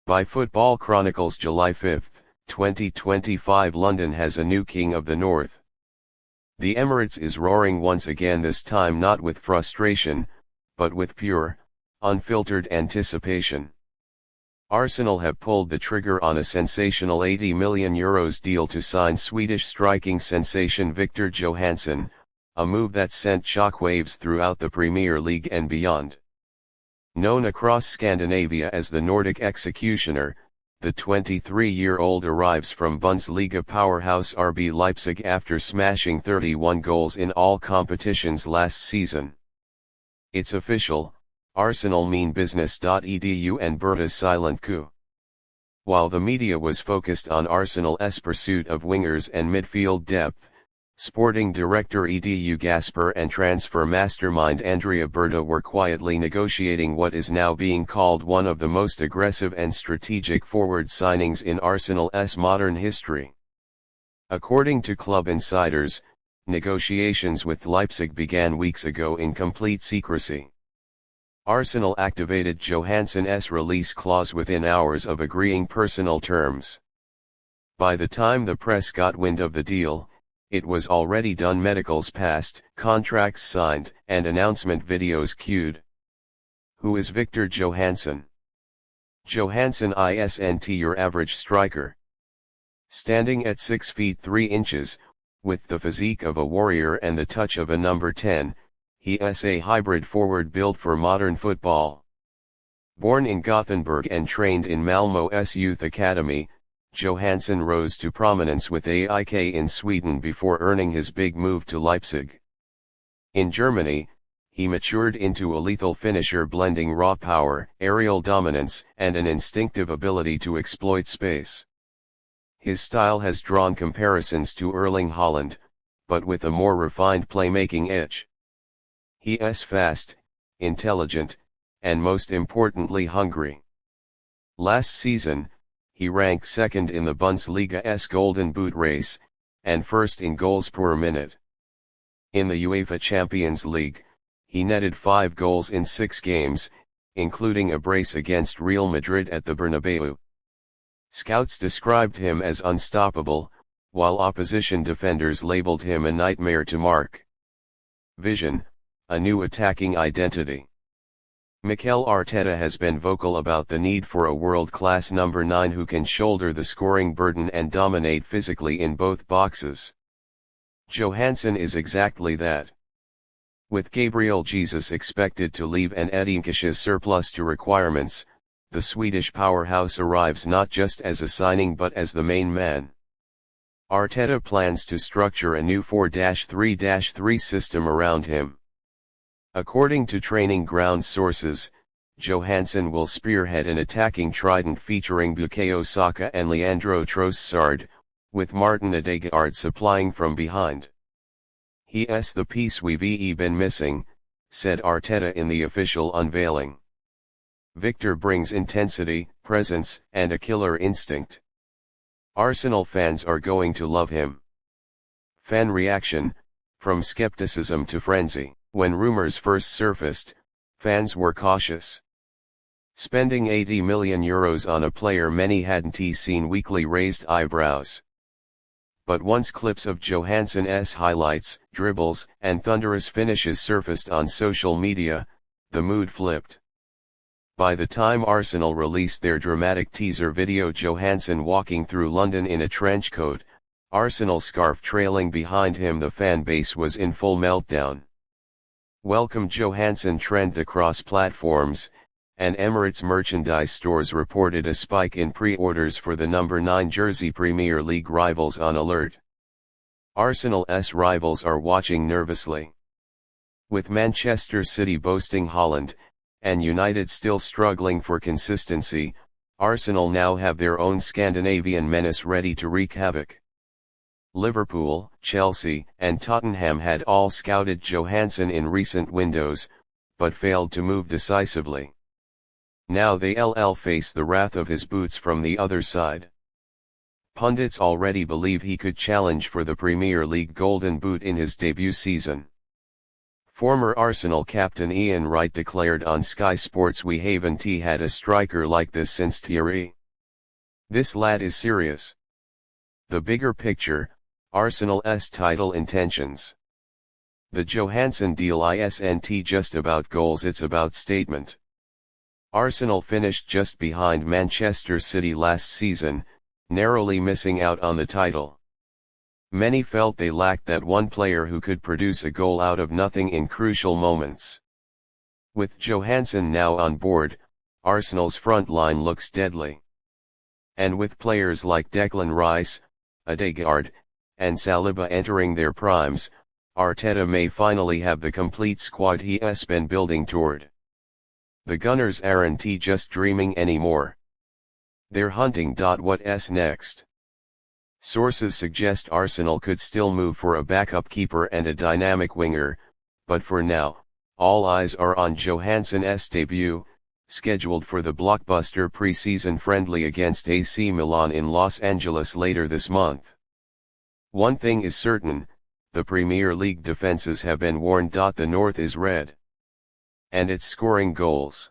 By Football Chronicles July 5, 2025. London has a new king of the north. The Emirates is roaring once again, this time not with frustration, but with pure, unfiltered anticipation. Arsenal have pulled the trigger on a sensational €80 million deal to sign Swedish striking sensation Viktor Johansson, a move that sent shockwaves throughout the Premier League and beyond. Known across Scandinavia as the Nordic Executioner, the 23-year-old arrives from Bundesliga powerhouse RB Leipzig after smashing 31 goals in all competitions last season. It's official, Arsenal mean business. Edu and Berta's silent coup. While the media was focused on Arsenal's pursuit of wingers and midfield depth, Sporting Director Edu Gasper and transfer mastermind Andrea Berta were quietly negotiating what is now being called one of the most aggressive and strategic forward signings in Arsenal's modern history. According to club insiders, negotiations with Leipzig began weeks ago in complete secrecy. Arsenal activated Johansson's release clause within hours of agreeing personal terms. By the time the press got wind of the deal, it was already done. Medicals passed, contracts signed, and announcement videos queued. Who is Viktor Johansson? Johansson isn't your average striker. Standing at 6 feet 3 inches, with the physique of a warrior and the touch of a number 10, he is a hybrid forward built for modern football. Born in Gothenburg and trained in Malmö's youth academy, Johansson rose to prominence with AIK in Sweden before earning his big move to Leipzig. In Germany, he matured into a lethal finisher blending raw power, aerial dominance, and an instinctive ability to exploit space. His style has drawn comparisons to Erling Haaland, but with a more refined playmaking edge. He is fast, intelligent, and most importantly hungry. Last season, he ranked second in the Bundesliga's Golden Boot race, and first in goals per minute. In the UEFA Champions League, he netted 5 goals in 6 games, including a brace against Real Madrid at the Bernabeu. Scouts described him as unstoppable, while opposition defenders labeled him a nightmare to mark. Vision, a new attacking identity. Mikel Arteta has been vocal about the need for a world-class number 9 who can shoulder the scoring burden and dominate physically in both boxes. Johansson is exactly that. With Gabriel Jesus expected to leave an Edinke's surplus to requirements, the Swedish powerhouse arrives not just as a signing but as the main man. Arteta plans to structure a new 4-3-3 system around him. According to training ground sources, Johansson will spearhead an attacking trident featuring Bukayo Saka and Leandro Trossard, with Martin Odegaard supplying from behind. He is the piece we've been missing, said Arteta in the official unveiling. Viktor brings intensity, presence, and a killer instinct. Arsenal fans are going to love him. Fan reaction, from skepticism to frenzy. When rumors first surfaced, fans were cautious. Spending €80 million on a player many hadn't seen weekly raised eyebrows. But once clips of Johansson's highlights, dribbles, and thunderous finishes surfaced on social media, the mood flipped. By the time Arsenal released their dramatic teaser video, Johansson walking through London in a trench coat, Arsenal scarf trailing behind him, the fan base was in full meltdown. Welcome Johansson trend across platforms, and Emirates merchandise stores reported a spike in pre-orders for the number 9 jersey. Premier League rivals on alert. Arsenal's rivals are watching nervously. With Manchester City boasting Haaland, and United still struggling for consistency, Arsenal now have their own Scandinavian menace ready to wreak havoc. Liverpool, Chelsea, and Tottenham had all scouted Johansson in recent windows, but failed to move decisively. Now they'll face the wrath of his boots from the other side. Pundits already believe he could challenge for the Premier League Golden Boot in his debut season. Former Arsenal captain Ian Wright declared on Sky Sports, "We haven't had a striker like this since Thierry This lad is serious. The bigger picture, Arsenal's title intentions. The Johansson deal isn't just about goals, it's about statement. Arsenal finished just behind Manchester City last season, narrowly missing out on the title. Many felt they lacked that one player who could produce a goal out of nothing in crucial moments. With Johansson now on board, Arsenal's front line looks deadly. And with players like Declan Rice, Odegaard, and Saliba entering their primes, Arteta may finally have the complete squad he's been building toward. The Gunners aren't just dreaming anymore. They're hunting. What's next? Sources suggest Arsenal could still move for a backup keeper and a dynamic winger, but for now, all eyes are on Johansson's debut, scheduled for the blockbuster pre-season friendly against AC Milan in Los Angeles later this month. One thing is certain, the Premier League defenses have been warned. The North is red. And it's scoring goals.